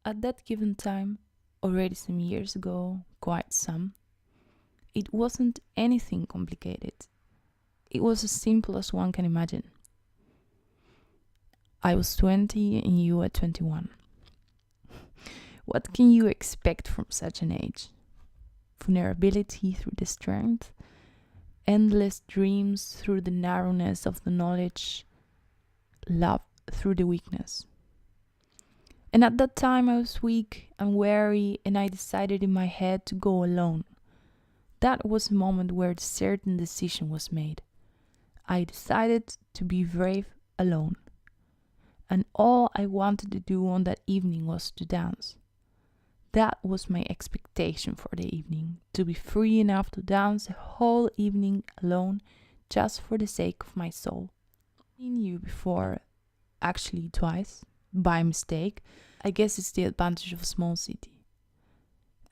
At that given time, already some years ago, quite some, it wasn't anything complicated. It was as simple as one can imagine. I was 20 and you were 21. What can you expect from such an age? Vulnerability through the strength, endless dreams through the narrowness of the knowledge, love through the weakness. And at that time I was weak and weary, and I decided in my head to go alone. That was a moment where a certain decision was made. I decided to be brave alone. And all I wanted to do on that evening was to dance. That was my expectation for the evening, to be free enough to dance the whole evening alone, just for the sake of my soul. I knew before, actually twice, by mistake. I guess it's the advantage of a small city.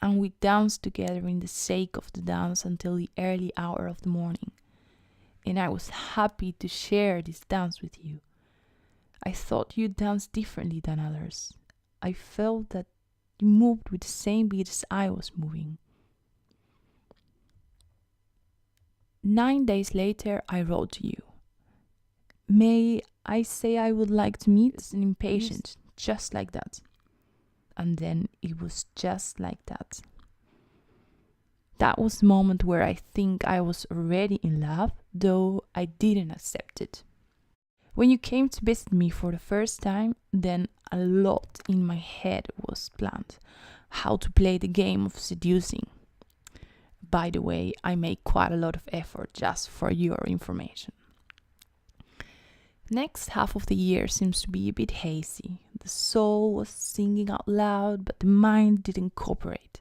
And we danced together in the sake of the dance until the early hour of the morning. And I was happy to share this dance with you. I thought you danced differently than others. I felt that you moved with the same beat as I was moving. 9 days later, I wrote to you. May I say I would like to meet? As an impatient, just like that. And then it was just like that. That was the moment where I think I was already in love, though I didn't accept it. When you came to visit me for the first time, then a lot in my head was planned. How to play the game of seducing. By the way, I make quite a lot of effort just for your information. Next half of the year seems to be a bit hazy. The soul was singing out loud, but the mind didn't cooperate.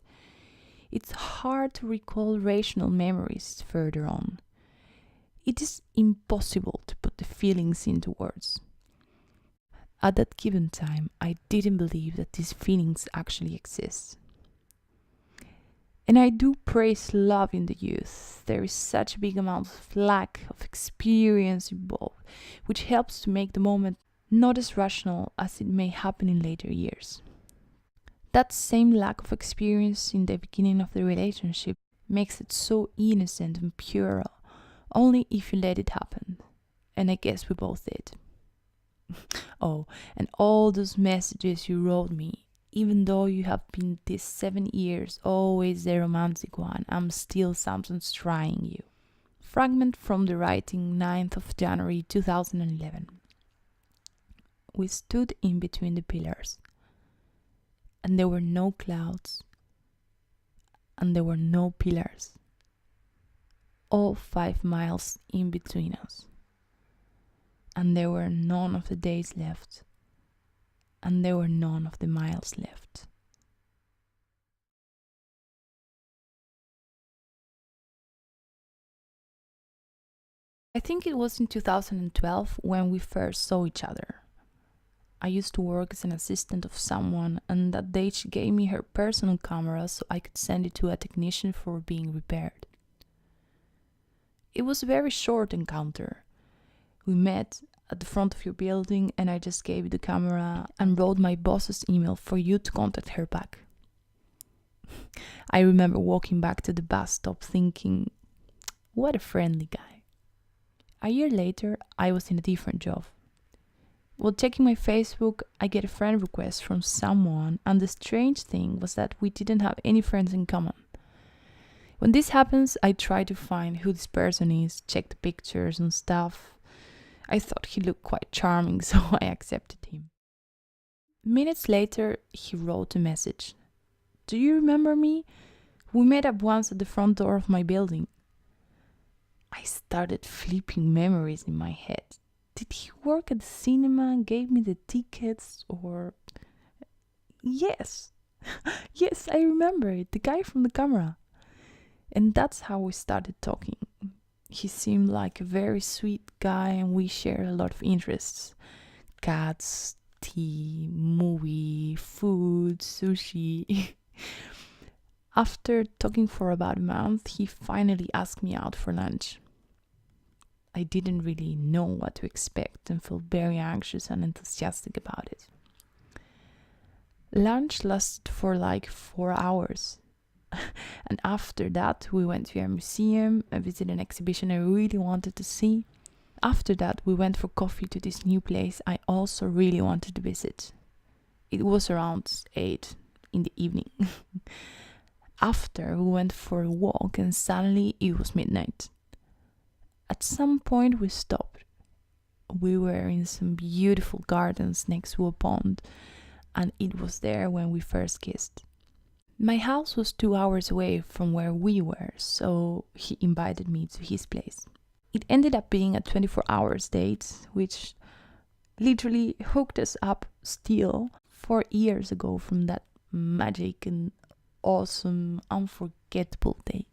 It's hard to recall rational memories further on. It is impossible to put the feelings into words. At that given time, I didn't believe that these feelings actually exist. And I do praise love in the youth. There is such a big amount of lack of experience involved, which helps to make the moment not as rational as it may happen in later years. That same lack of experience in the beginning of the relationship makes it so innocent and pure, only if you let it happen. And I guess we both did. Oh, and all those messages you wrote me, even though you have been these 7 years always the romantic one, I'm still sometimes trying you. Fragment from the writing 9th of January 2011. We stood in between the pillars, and there were no clouds, and there were no pillars. All 5 miles in between us. And there were none of the days left, and there were none of the miles left. I think it was in 2012 when we first saw each other. I used to work as an assistant of someone, and that day she gave me her personal camera so I could send it to a technician for being repaired. It was a very short encounter. We met at the front of your building, and I just gave you the camera and wrote my boss's email for you to contact her back. I remember walking back to the bus stop thinking, what a friendly guy. A year later, I was in a different job. While checking my Facebook, I get a friend request from someone, and the strange thing was that we didn't have any friends in common. When this happens, I try to find who this person is, check the pictures and stuff. I thought he looked quite charming, so I accepted him. Minutes later, he wrote a message. Do you remember me? We met up once at the front door of my building. I started flipping memories in my head. Did he work at the cinema and gave me the tickets, or... Yes, yes, I remember it, the guy from the camera. And that's how we started talking. He seemed like a very sweet guy, and we shared a lot of interests. Cats, tea, movie, food, sushi. After talking for about a month, he finally asked me out for lunch. I didn't really know what to expect and felt very anxious and enthusiastic about it. Lunch lasted for like 4 hours. And after that, we went to a museum and visited an exhibition I really wanted to see. After that, we went for coffee to this new place I also really wanted to visit. It was around 8 in the evening. After, we went for a walk and suddenly it was midnight. At some point, we stopped. We were in some beautiful gardens next to a pond, and it was there when we first kissed. My house was 2 hours away from where we were, so he invited me to his place. It ended up being a 24 hours date, which literally hooked us up still 4 years ago from that magic and awesome, unforgettable day.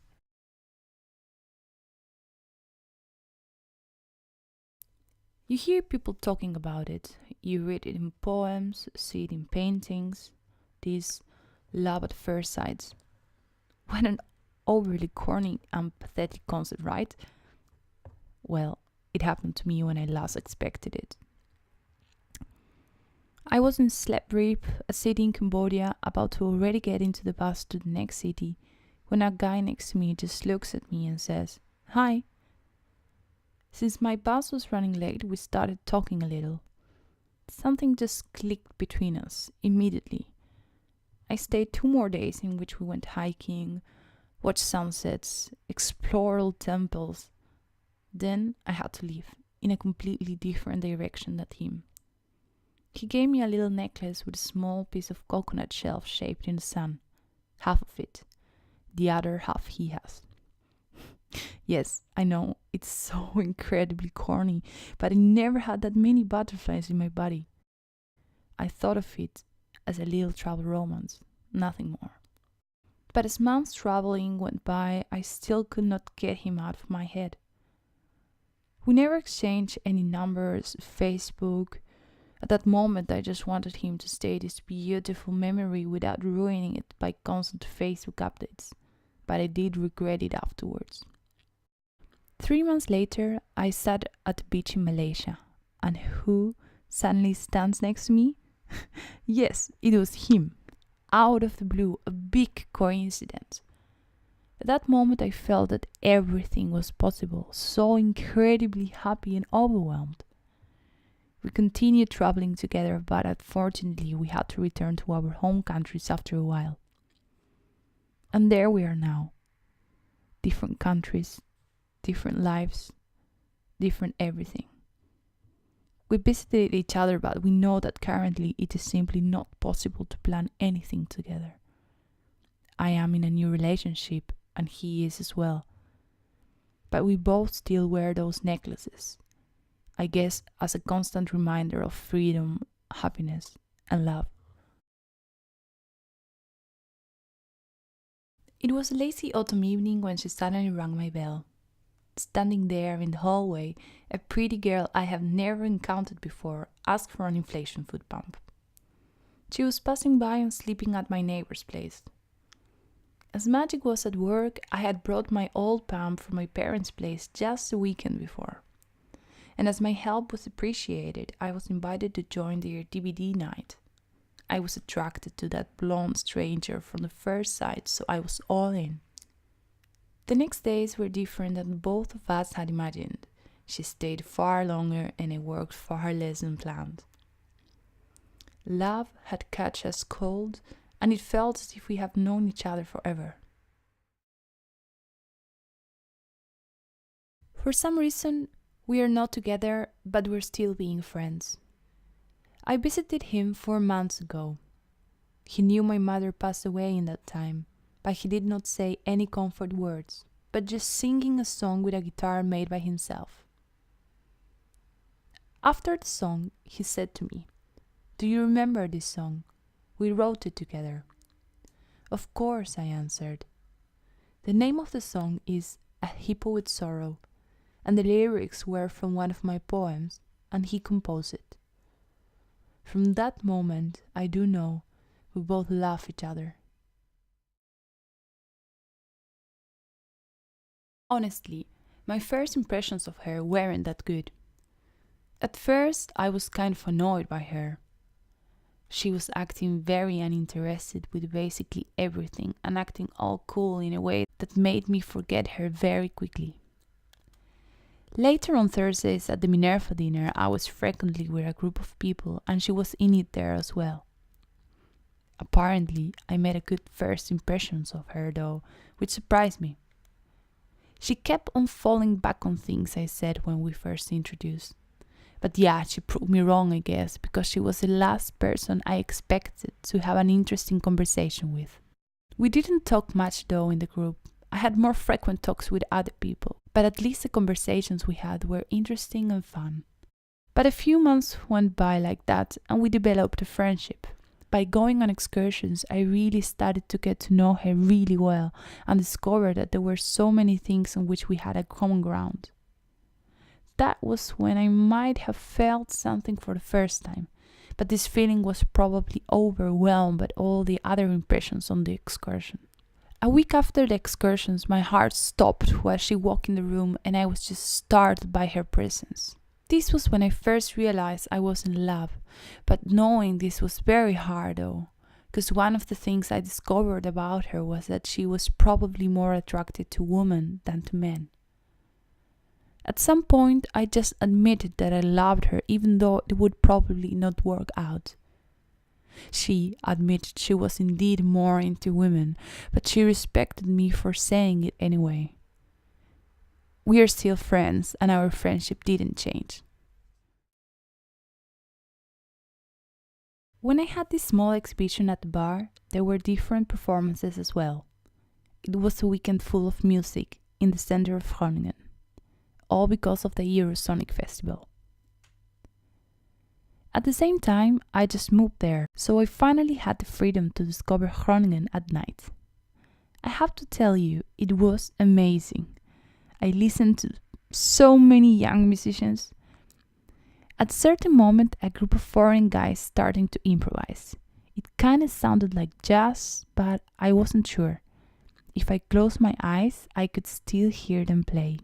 You hear people talking about it, you read it in poems, see it in paintings, this love at first sight. What an overly corny and pathetic concept, right? Well, it happened to me when I last expected it. I was in Siem Reap, a city in Cambodia, about to already get into the bus to the next city, when a guy next to me just looks at me and says, "Hi." Since my bus was running late, we started talking a little. Something just clicked between us immediately. I stayed 2 more days in which we went hiking, watched sunsets, explored old temples. Then I had to leave in a completely different direction than him. He gave me a little necklace with a small piece of coconut shell shaped in the sun. Half of it. The other half he has. Yes, I know, it's so incredibly corny, but I never had that many butterflies in my body. I thought of it as a little travel romance, nothing more. But as months traveling went by, I still could not get him out of my head. We never exchanged any numbers, Facebook. At that moment, I just wanted him to stay this beautiful memory without ruining it by constant Facebook updates, but I did regret it afterwards. 3 months later, I sat at the beach in Malaysia, and who suddenly stands next to me? Yes, it was him. Out of the blue, a big coincidence. At that moment, I felt that everything was possible, so incredibly happy and overwhelmed. We continued traveling together, but unfortunately, we had to return to our home countries after a while. And there we are now. Different countries, different lives, different everything. We visited each other, but we know that currently it is simply not possible to plan anything together. I am in a new relationship, and he is as well. But we both still wear those necklaces, I guess as a constant reminder of freedom, happiness, and love. It was a lazy autumn evening when she suddenly rang my bell. Standing there in the hallway, a pretty girl I have never encountered before asked for an inflation foot pump. She was passing by and sleeping at my neighbor's place. As magic was at work, I had brought my old pump from my parents' place just the weekend before. And as my help was appreciated, I was invited to join their DVD night. I was attracted to that blonde stranger from the first sight, so I was all in. The next days were different than both of us had imagined. She stayed far longer and I worked far less than planned. Love had catch us cold, and it felt as if we had known each other forever. For some reason, we are not together, but we're still being friends. I visited him 4 months ago. He knew my mother passed away in that time, but he did not say any comfort words, but just singing a song with a guitar made by himself. After the song, he said to me, "Do you remember this song? We wrote it together." "Of course," I answered. The name of the song is A Hippo with Sorrow, and the lyrics were from one of my poems, and he composed it. From that moment, I do know, we both love each other. Honestly, my first impressions of her weren't that good. At first, I was kind of annoyed by her. She was acting very uninterested with basically everything and acting all cool in a way that made me forget her very quickly. Later on Thursdays at the Minerva dinner, I was frequently with a group of people and she was in it there as well. Apparently, I made a good first impressions of her though, which surprised me. She kept on falling back on things I said when we first introduced. But yeah, she proved me wrong, I guess, because she was the last person I expected to have an interesting conversation with. We didn't talk much though in the group. I had more frequent talks with other people, but at least the conversations we had were interesting and fun. But a few months went by like that and we developed a friendship. By going on excursions, I really started to get to know her really well and discovered that there were so many things on which we had a common ground. That was when I might have felt something for the first time, but this feeling was probably overwhelmed by all the other impressions on the excursion. A week after the excursions, my heart stopped while she walked in the room and I was just startled by her presence. This was when I first realized I was in love, but knowing this was very hard though, because one of the things I discovered about her was that she was probably more attracted to women than to men. At some point, I just admitted that I loved her even though it would probably not work out. She admitted she was indeed more into women, but she respected me for saying it anyway. We are still friends and our friendship didn't change. When I had this small exhibition at the bar, there were different performances as well. It was a weekend full of music in the center of Groningen, all because of the Eurosonic Festival. At the same time, I just moved there, so I finally had the freedom to discover Groningen at night. I have to tell you, it was amazing. I listened to so many young musicians. At a certain moment, a group of foreign guys starting to improvise. It kind of sounded like jazz, but I wasn't sure. If I closed my eyes, I could still hear them playing.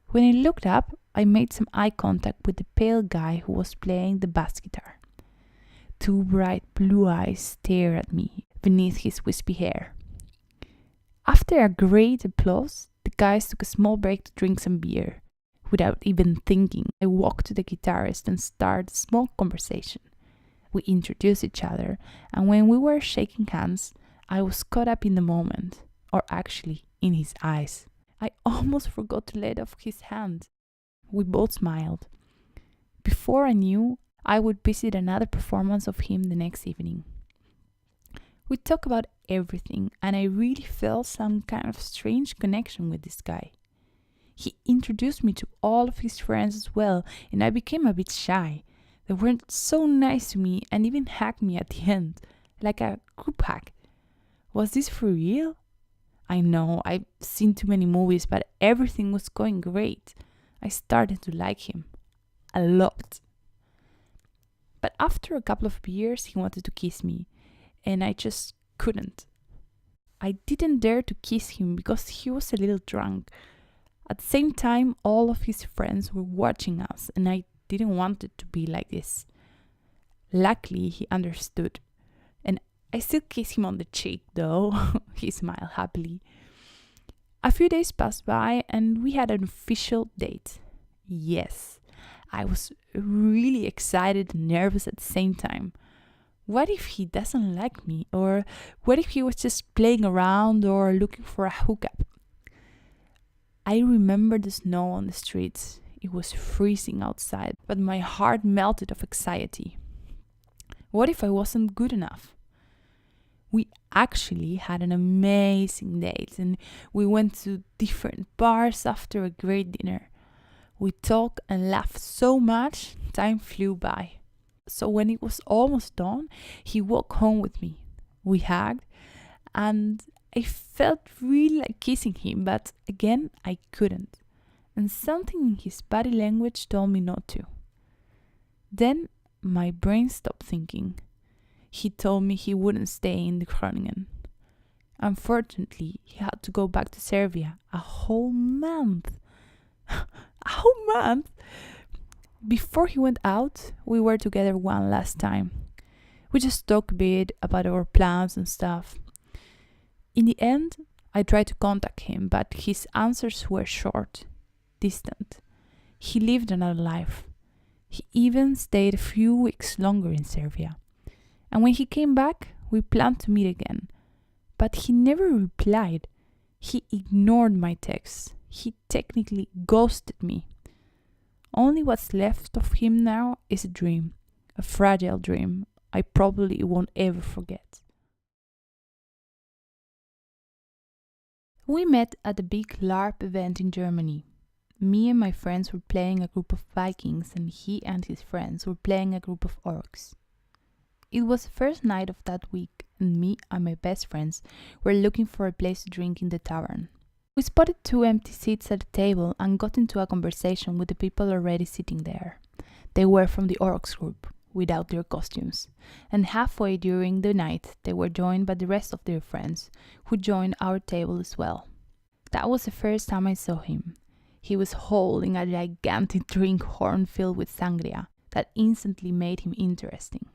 When I looked up, I made some eye contact with the pale guy who was playing the bass guitar. Two bright blue eyes stared at me beneath his wispy hair. After a great applause, the guys took a small break to drink some beer. Without even thinking, I walked to the guitarist and started a small conversation. We introduced each other, and when we were shaking hands, I was caught up in the moment, or actually in his eyes. I almost forgot to let off his hand. We both smiled. Before I knew, I would visit another performance of him the next evening. We talked about everything, and I really felt some kind of strange connection with this guy. He introduced me to all of his friends as well, and I became a bit shy. They weren't so nice to me and even hugged me at the end, like a group hug. Was this for real? I know, I've seen too many movies, but everything was going great. I started to like him. A lot. But after a couple of beers, he wanted to kiss me, and I just couldn't. I didn't dare to kiss him because he was a little drunk. At the same time, all of his friends were watching us, and I didn't want it to be like this. Luckily, he understood. And I still kissed him on the cheek, though. He smiled happily. A few days passed by, and we had an official date. Yes, I was really excited and nervous at the same time. What if he doesn't like me? Or what if he was just playing around or looking for a hookup? I remember the snow on the streets. It was freezing outside, but my heart melted of anxiety. What if I wasn't good enough? We actually had an amazing date, and we went to different bars after a great dinner. We talked and laughed so much, time flew by. So when it was almost done, he walked home with me. We hugged, and I felt really like kissing him, but again, I couldn't. And something in his body language told me not to. Then my brain stopped thinking. He told me he wouldn't stay in the Groningen. Unfortunately, he had to go back to Serbia a whole month. A whole month? Before he went out, we were together one last time. We just talked a bit about our plans and stuff. In the end, I tried to contact him, but his answers were short, distant. He lived another life. He even stayed a few weeks longer in Serbia. And when he came back, we planned to meet again. But he never replied. He ignored my texts. He technically ghosted me. Only what's left of him now is a dream, a fragile dream I probably won't ever forget. We met at a big LARP event in Germany. Me and my friends were playing a group of Vikings, and he and his friends were playing a group of orcs. It was the first night of that week, and me and my best friends were looking for a place to drink in the tavern. We spotted 2 empty seats at the table and got into a conversation with the people already sitting there. They were from the orcs group, without their costumes, and halfway during the night they were joined by the rest of their friends, who joined our table as well. That was the first time I saw him. He was holding a gigantic drink horn filled with sangria that instantly made him interesting.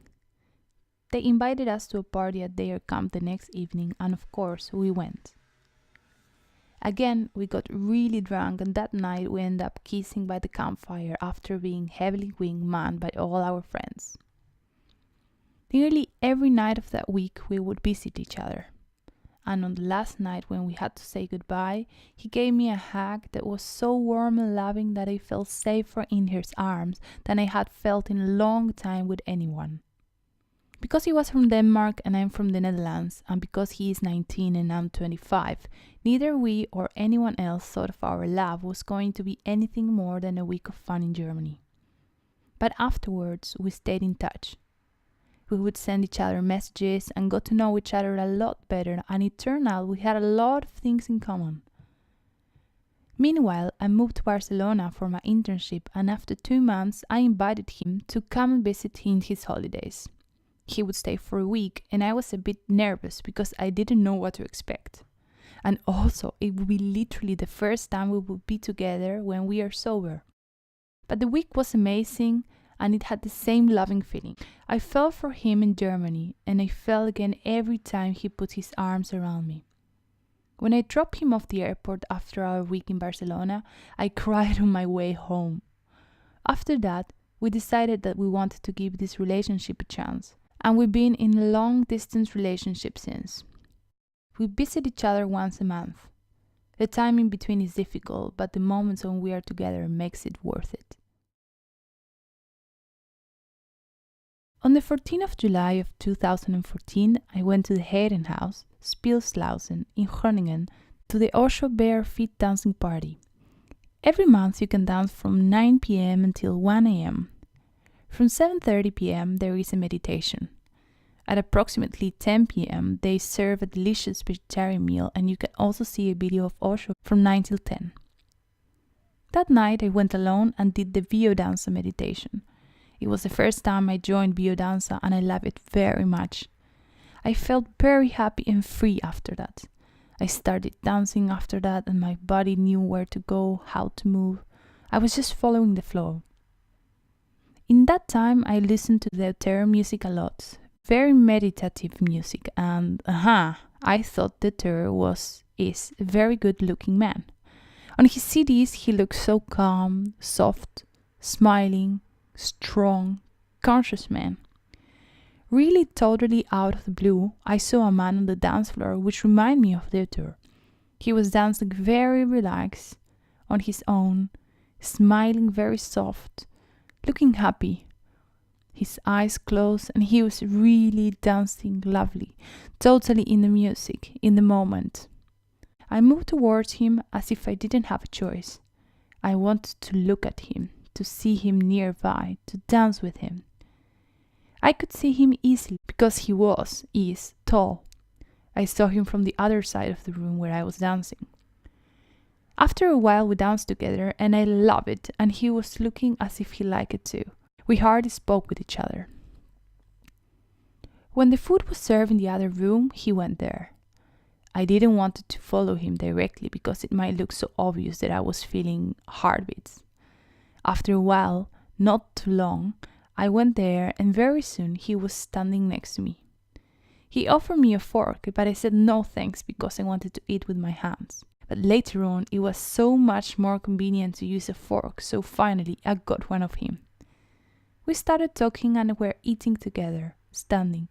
They invited us to a party at their camp the next evening, and of course we went. Again, we got really drunk, and that night we ended up kissing by the campfire after being heavily wingmanned by all our friends. Nearly every night of that week we would visit each other. And on the last night when we had to say goodbye, he gave me a hug that was so warm and loving that I felt safer in his arms than I had felt in a long time with anyone. Because he was from Denmark and I'm from the Netherlands, and because he is 19 and I'm 25, neither we or anyone else thought of our love was going to be anything more than a week of fun in Germany. But afterwards, we stayed in touch. We would send each other messages and got to know each other a lot better, and it turned out we had a lot of things in common. Meanwhile, I moved to Barcelona for my internship, and after 2 months I invited him to come and visit in his holidays. He would stay for a week, and I was a bit nervous because I didn't know what to expect. And also, it would be literally the first time we would be together when we are sober. But the week was amazing, and it had the same loving feeling. I fell for him in Germany, and I fell again every time he put his arms around me. When I dropped him off the airport after our week in Barcelona, I cried on my way home. After that, we decided that we wanted to give this relationship a chance, and we've been in a long-distance relationship since. We visit each other once a month. The time in between is difficult, but the moments when we are together makes it worth it. On the 14th of July of 2014, I went to the Herrenhaus, Spielslausen, in Groningen, to the Osho Bare Feet dancing party. Every month you can dance from 9 p.m. until 1 a.m. From 7:30 p.m. there is a meditation. At approximately 10 p.m. they serve a delicious vegetarian meal, and you can also see a video of Osho from 9 till 10. That night I went alone and did the biodanza meditation. It was the first time I joined biodanza, and I love it very much. I felt very happy and free after that. I started dancing after that, and my body knew where to go, how to move. I was just following the flow. In that time I listened to the Terror music a lot. Very meditative music, and I thought the Terror is a very good looking man. On his CDs he looked so calm, soft, smiling, strong, conscious man. Really totally out of the blue, I saw a man on the dance floor which reminded me of the tour. He was dancing very relaxed, on his own, smiling very soft, looking happy. His eyes closed, and he was really dancing lovely, totally in the music, in the moment. I moved towards him as if I didn't have a choice. I wanted to look at him, to see him nearby, to dance with him. I could see him easily because he is tall. I saw him from the other side of the room where I was dancing. After a while we danced together, and I loved it, and he was looking as if he liked it too. We hardly spoke with each other. When the food was served in the other room, he went there. I didn't want to follow him directly because it might look so obvious that I was feeling heartbeats. After a while, not too long, I went there and very soon he was standing next to me. He offered me a fork, but I said no thanks because I wanted to eat with my hands. But later on it was so much more convenient to use a fork, so finally I got one of him. We started talking and were eating together, standing.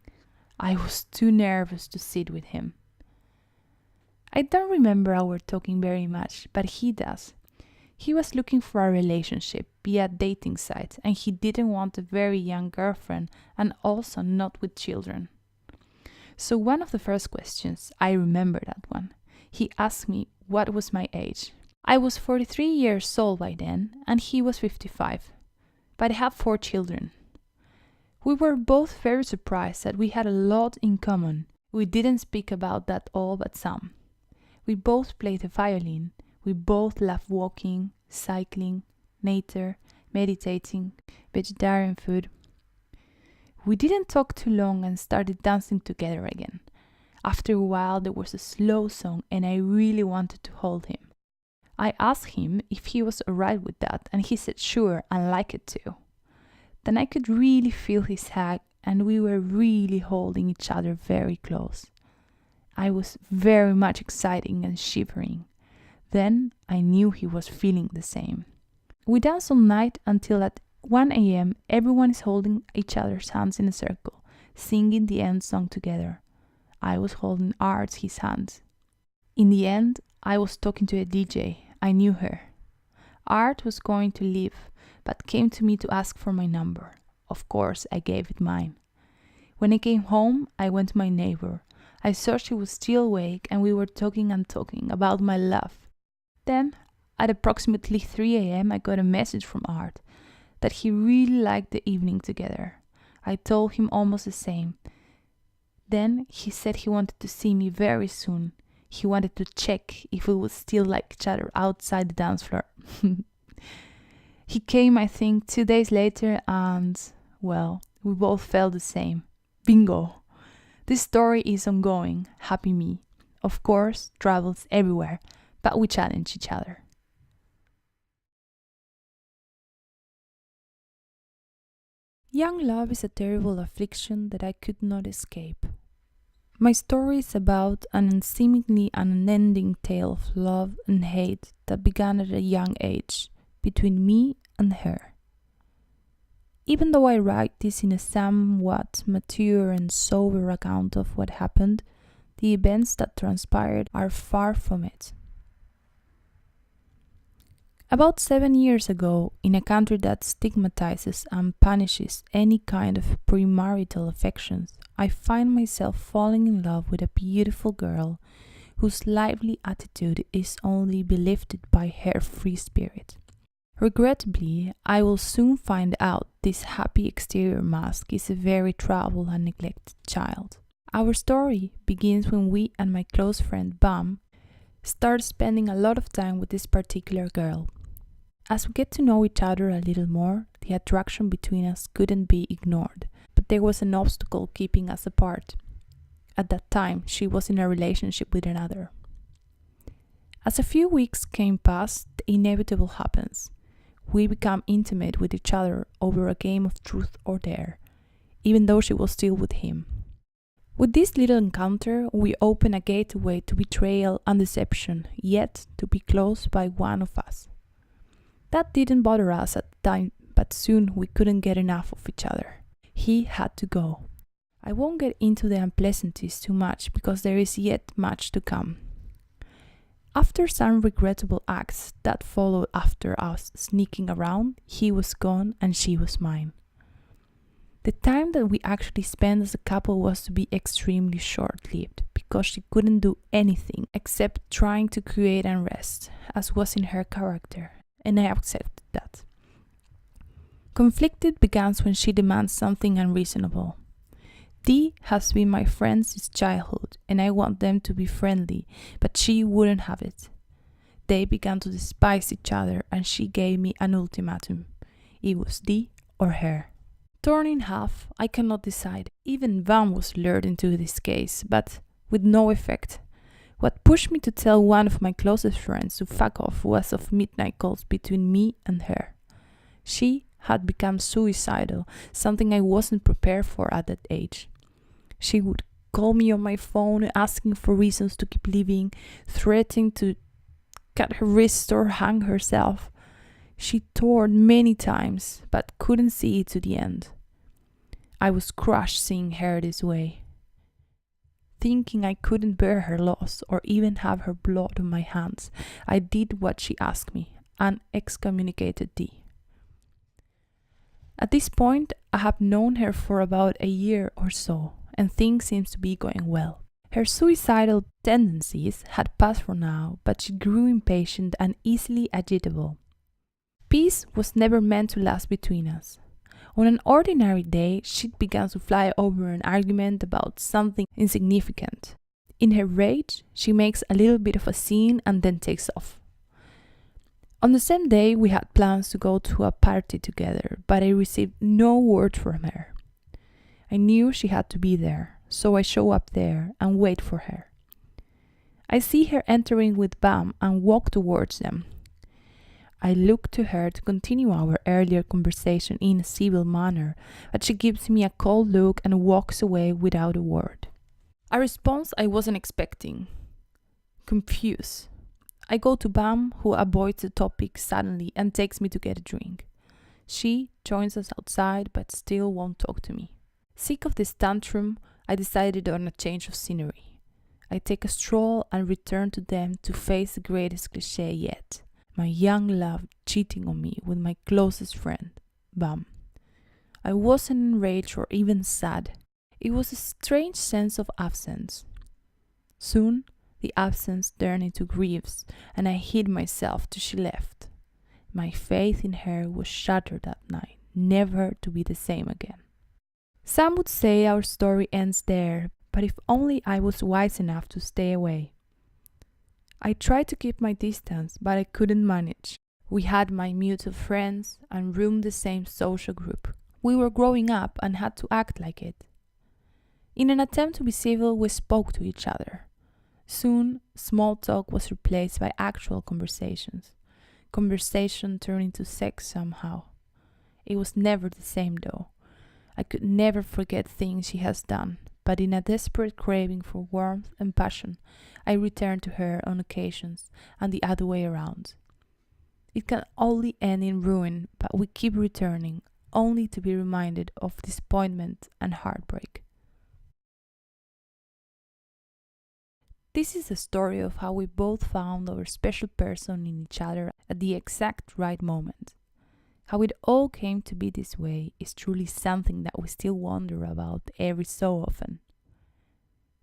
I was too nervous to sit with him. I don't remember our talking very much, but he does. He was looking for a relationship via dating sites and he didn't want a very young girlfriend and also not with children. So one of the first questions, I remember that one, he asked me what was my age. I was 43 years old by then and he was 55, but I have 4 children. We were both very surprised that we had a lot in common. We didn't speak about that all but some. We both played the violin. We both love walking, cycling, nature, meditating, vegetarian food. We didn't talk too long and started dancing together again. After a while there was a slow song and I really wanted to hold him. I asked him if he was alright with that and he said sure and liked it too. Then I could really feel his hug and we were really holding each other very close. I was very much excited and shivering. Then I knew he was feeling the same. We danced all night until at 1 a.m. everyone is holding each other's hands in a circle, singing the end song together. I was holding his hands. In the end, I was talking to a DJ. I knew her. Art was going to leave, but came to me to ask for my number. Of course, I gave it mine. When I came home, I went to my neighbor. I saw she was still awake and we were talking and talking about my love. Then, at approximately 3 a.m., I got a message from Art that he really liked the evening together. I told him almost the same. Then he said he wanted to see me very soon. He wanted to check if we would still like each other outside the dance floor. He came, I think, 2 days later and, well, we both felt the same. Bingo! This story is ongoing. Happy me. Of course, travels everywhere, but we challenge each other. Young love is a terrible affliction that I could not escape. My story is about an seemingly unending tale of love and hate that began at a young age between me and her. Even though I write this in a somewhat mature and sober account of what happened, the events that transpired are far from it. About 7 years ago, in a country that stigmatizes and punishes any kind of premarital affections, I find myself falling in love with a beautiful girl whose lively attitude is only belifted by her free spirit. Regrettably, I will soon find out this happy exterior mask is a very troubled and neglected child. Our story begins when we and my close friend Bam start spending a lot of time with this particular girl. As we get to know each other a little more, the attraction between us couldn't be ignored, but there was an obstacle keeping us apart. At that time, she was in a relationship with another. As a few weeks came past, the inevitable happens. We become intimate with each other over a game of truth or dare, even though she was still with him. With this little encounter, we open a gateway to betrayal and deception, yet to be closed by one of us. That didn't bother us at the time, but soon we couldn't get enough of each other. He had to go. I won't get into the unpleasantries too much because there is yet much to come. After some regrettable acts that followed after us sneaking around, he was gone and she was mine. The time that we actually spent as a couple was to be extremely short-lived because she couldn't do anything except trying to create unrest, as was in her character, and I accepted that. Conflicted begins when she demands something unreasonable. Dee has been my friend since childhood and I want them to be friendly, but she wouldn't have it. They began to despise each other and she gave me an ultimatum. It was Dee or her. Torn in half, I cannot decide. Even Van was lured into this case, but with no effect. What pushed me to tell one of my closest friends to fuck off was of midnight calls between me and her. She had become suicidal, something I wasn't prepared for at that age. She would call me on my phone asking for reasons to keep living, threatening to cut her wrist or hang herself. She toured many times, but couldn't see it to the end. I was crushed seeing her this way. Thinking I couldn't bear her loss or even have her blood on my hands, I did what she asked me and excommunicated Dee. At this point, I have known her for about a year or so, and things seems to be going well. Her suicidal tendencies had passed for now, but she grew impatient and easily agitable. Peace was never meant to last between us. On an ordinary day, she began to fly over an argument about something insignificant. In her rage, she makes a little bit of a scene and then takes off. On the same day, we had plans to go to a party together, but I received no word from her. I knew she had to be there, so I show up there and wait for her. I see her entering with Bam and walk towards them. I look to her to continue our earlier conversation in a civil manner, but she gives me a cold look and walks away without a word. A response I wasn't expecting. Confused. I go to Bam, who avoids the topic suddenly and takes me to get a drink. She joins us outside but still won't talk to me. Sick of this tantrum, I decided on a change of scenery. I take a stroll and return to them to face the greatest cliché yet. My young love cheating on me with my closest friend, Bam. I wasn't enraged or even sad. It was a strange sense of absence. Soon, the absence turned into griefs, and I hid myself till she left. My faith in her was shattered that night, never to be the same again. Some would say our story ends there, but if only I was wise enough to stay away. I tried to keep my distance, but I couldn't manage. We had my mutual friends and roomed the same social group. We were growing up and had to act like it. In an attempt to be civil, we spoke to each other. Soon, small talk was replaced by actual conversations. Conversation turned into sex somehow. It was never the same though. I could never forget things she has done, but in a desperate craving for warmth and passion, I return to her on occasions, and the other way around. It can only end in ruin, but we keep returning, only to be reminded of disappointment and heartbreak. This is a story of how we both found our special person in each other at the exact right moment. How it all came to be this way is truly something that we still wonder about every so often.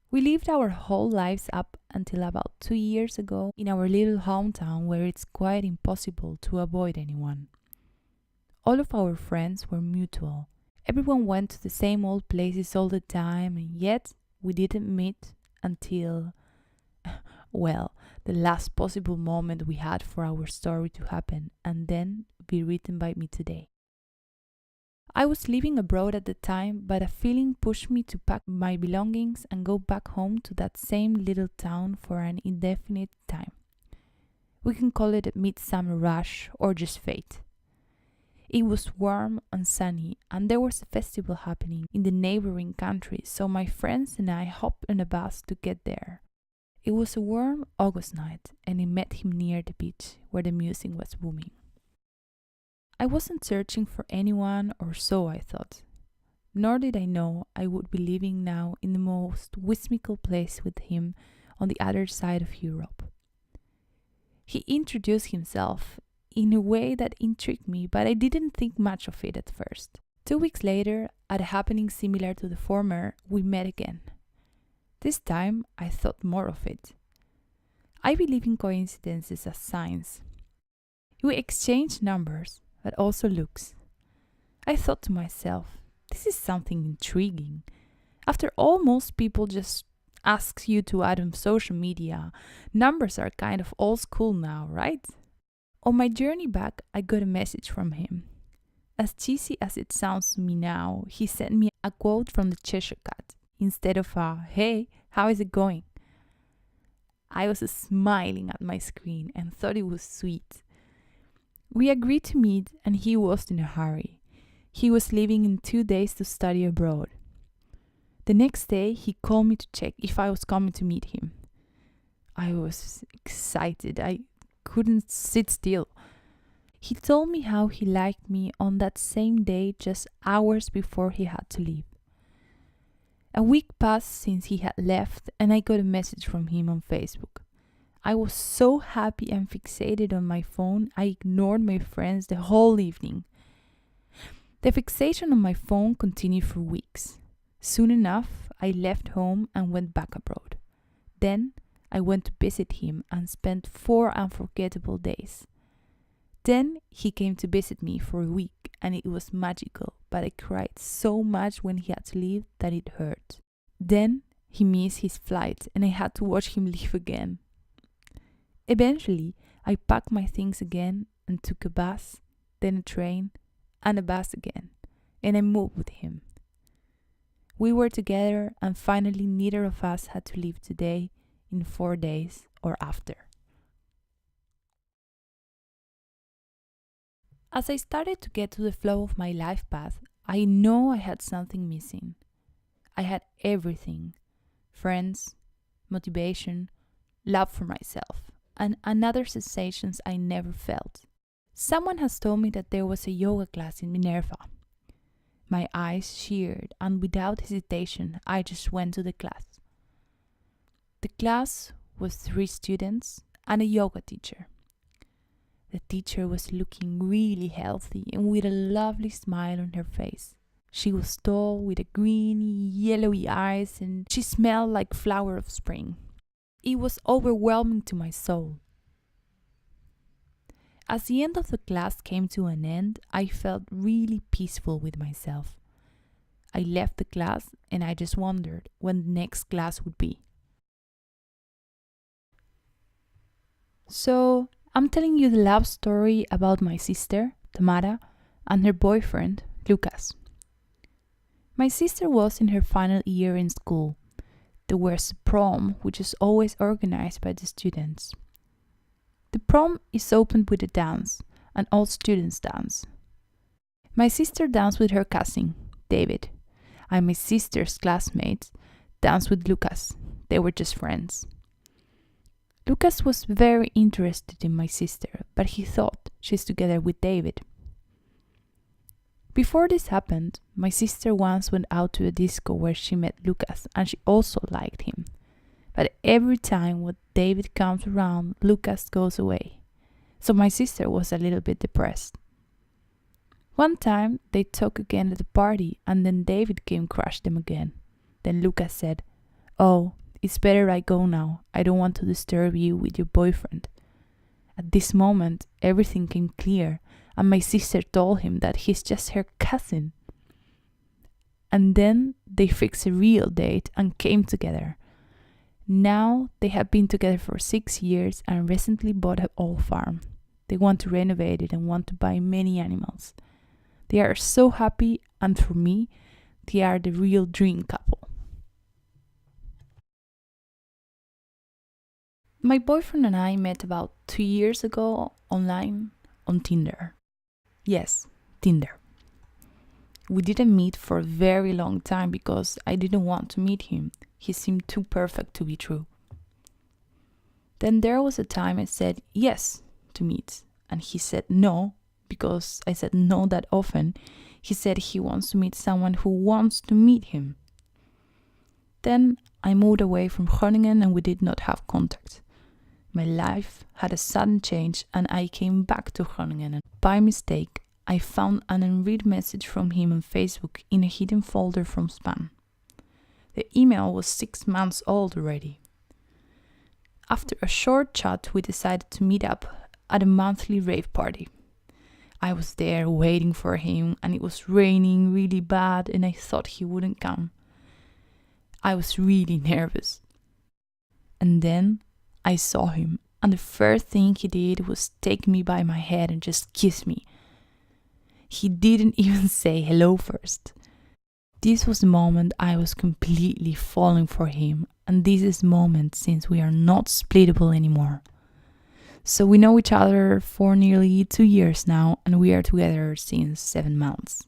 We lived our whole lives up until about 2 years ago in our little hometown where it's quite impossible to avoid anyone. All of our friends were mutual. Everyone went to the same old places all the time, and yet we didn't meet until, well, the last possible moment we had for our story to happen and then be written by me today. I was living abroad at the time, but a feeling pushed me to pack my belongings and go back home to that same little town for an indefinite time. We can call it a midsummer rush or just fate. It was warm and sunny, and there was a festival happening in the neighboring country, so my friends and I hopped on a bus to get there. It was a warm August night, and I met him near the beach where the music was booming. I wasn't searching for anyone, or so I thought. Nor did I know I would be living now in the most whimsical place with him on the other side of Europe. He introduced himself in a way that intrigued me, but I didn't think much of it at first. 2 weeks later, at a happening similar to the former, we met again. This time, I thought more of it. I believe in coincidences as signs. We exchanged numbers, but also looks. I thought to myself, this is something intriguing. After all, most people just ask you to add on social media. Numbers are kind of old school now, right? On my journey back, I got a message from him. As cheesy as it sounds to me now, he sent me a quote from the Cheshire Cat instead of a, "Hey, how is it going?" I was smiling at my screen and thought it was sweet. We agreed to meet, and he was in a hurry. He was leaving in 2 days to study abroad. The next day, he called me to check if I was coming to meet him. I was excited. I couldn't sit still. He told me how he liked me on that same day, just hours before he had to leave. A week passed since he had left, and I got a message from him on Facebook. I was so happy and fixated on my phone, I ignored my friends the whole evening. The fixation on my phone continued for weeks. Soon enough, I left home and went back abroad. Then, I went to visit him and spent 4 unforgettable days. Then, he came to visit me for a week, and it was magical, but I cried so much when he had to leave that it hurt. Then, he missed his flight, and I had to watch him leave again. Eventually, I packed my things again and took a bus, then a train, and a bus again, and I moved with him. We were together, and finally neither of us had to leave today, in 4 days, or after. As I started to get to the flow of my life path, I know I had something missing. I had everything: friends, motivation, love for myself, and other sensations I never felt. Someone has told me that there was a yoga class in Minerva. My eyes sheared, and without hesitation, I just went to the class. The class was 3 students and a yoga teacher. The teacher was looking really healthy and with a lovely smile on her face. She was tall with a greeny, yellowy eyes, and she smelled like flower of spring. It was overwhelming to my soul. As the end of the class came to an end, I felt really peaceful with myself. I left the class and I just wondered when the next class would be. So, I'm telling you the love story about my sister, Tamara, and her boyfriend, Lucas. My sister was in her final year in school. There was a prom, which is always organized by the students. The prom is opened with a dance, and all students dance. My sister danced with her cousin, David, and my sister's classmates danced with Lucas. They were just friends. Lucas was very interested in my sister, but he thought she's together with David. Before this happened, my sister once went out to a disco where she met Lucas, and she also liked him. But every time when David comes around, Lucas goes away. So my sister was a little bit depressed. One time, they talked again at the party, and then David came and crushed them again. Then Lucas said, "Oh, it's better I go now. I don't want to disturb you with your boyfriend." At this moment, everything came clear, and my sister told him that he's just her cousin. And then they fixed a real date and came together. Now they have been together for 6 years and recently bought an old farm. They want to renovate it and want to buy many animals. They are so happy, and for me, they are the real dream couple. My boyfriend and I met about 2 years ago online on Tinder. Yes, Tinder. We didn't meet for a very long time because I didn't want to meet him. He seemed too perfect to be true. Then there was a time I said yes to meet, and he said no, because I said no that often. He said he wants to meet someone who wants to meet him. Then I moved away from Groningen and we did not have contact. My life had a sudden change and I came back to Groningen, and by mistake I found an unread message from him on Facebook in a hidden folder from spam. The email was 6 months old already. After a short chat, we decided to meet up at a monthly rave party. I was there waiting for him, and it was raining really bad, and I thought he wouldn't come. I was really nervous. And then I saw him, and the first thing he did was take me by my head and just kiss me. He didn't even say hello first. This was the moment I was completely falling for him, and this is the moment since we are not splittable anymore. So we know each other for nearly 2 years now, and we are together since 7 months.